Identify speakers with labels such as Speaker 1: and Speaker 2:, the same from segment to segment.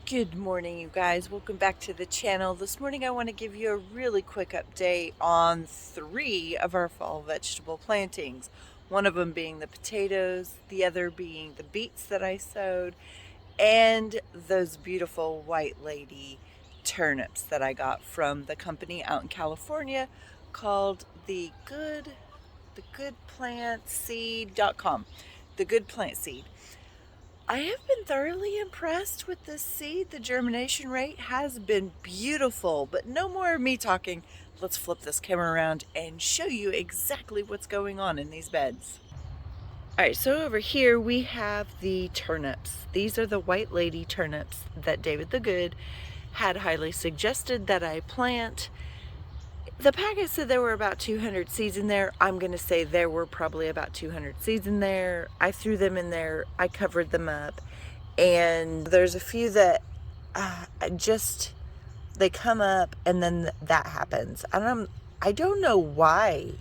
Speaker 1: Good morning, you guys. Welcome back to the channel. This morning I want to give you a really quick update on 3 of our fall vegetable plantings. One of them being the potatoes, the other being the beets that I sowed, and those beautiful white lady turnips that I got from the company out in California called thegoodplantseed.com. The Good Plant Seed. I have been thoroughly impressed with this seed. The germination rate has been beautiful, but no more of me talking. Let's flip this camera around and show you exactly what's going on in these beds. All right, so over here we have the turnips. These are the white lady turnips that David the Good had highly suggested that I plant. The packet said there were about 200 seeds in there. I'm going to say there were probably about 200 seeds in there. I threw them in there. I covered them up. And there's a few that they come up and then that happens. I don't know why.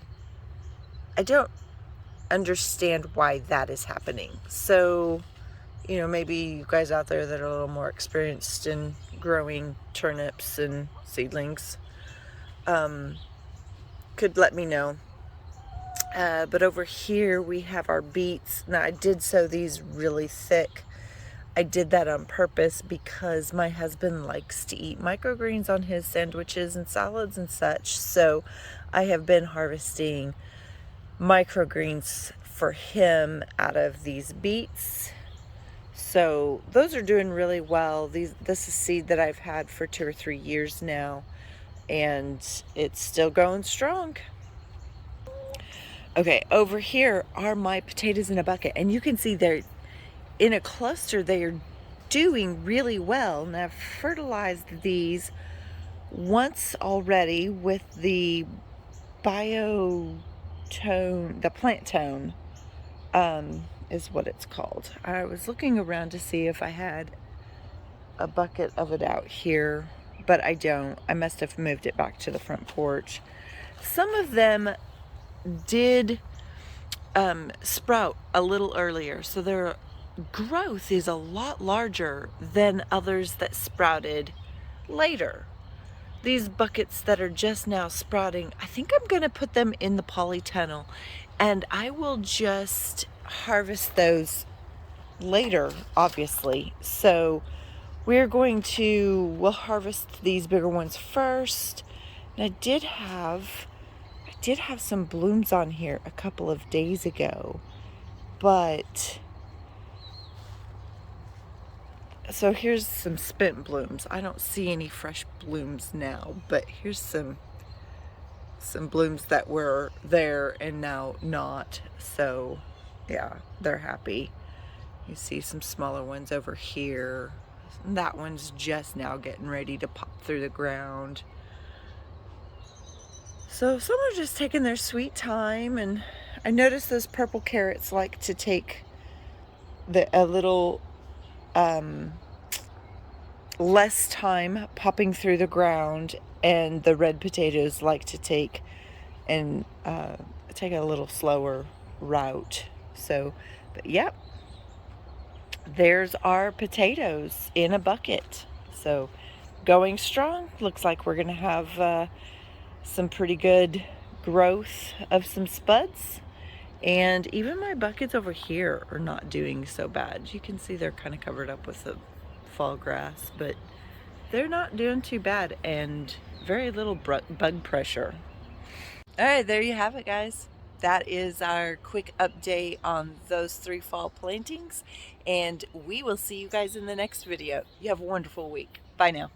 Speaker 1: I don't understand why that is happening. So, maybe you guys out there that are a little more experienced in growing turnips and seedlings, could let me know. But over here we have our beets. Now I did sow these really thick. I did that on purpose because my husband likes to eat microgreens on his sandwiches and salads and such. So I have been harvesting microgreens for him out of these beets. So those are doing really well. This is seed that I've had for 2 or 3 years now, and it's still going strong. Okay, over here are my potatoes in a bucket, and you can see they're in a cluster. They are doing really well. And I've fertilized these once already with the biotone, the plant tone, is what it's called. I was looking around to see if I had a bucket of it out here, but I don't. I must have moved it back to the front porch. Some of them did sprout a little earlier, so their growth is a lot larger than others that sprouted later. These buckets that are just now sprouting, I think I'm going to put them in the polytunnel, and I will just harvest those later, obviously. So we'll harvest these bigger ones first. And I did have some blooms on here a couple of days ago, but so here's some spent blooms. I don't see any fresh blooms now, but here's some blooms that were there and now not. So yeah, they're happy. You see some smaller ones over here. That one's just now getting ready to pop through the ground. So some are just taking their sweet time, and I noticed those purple carrots like to take a little less time popping through the ground, and the red potatoes like to take a little slower route. So, but yep, there's our potatoes in a bucket. So going strong. Looks like we're gonna have some pretty good growth of some spuds. And even my buckets over here are not doing so bad. You can see they're kind of covered up with the fall grass, but they're not doing too bad, and very little bug pressure. All right, there you have it, guys. That is our quick update on those 3 fall plantings, and we will see you guys in the next video. You have a wonderful week. Bye now.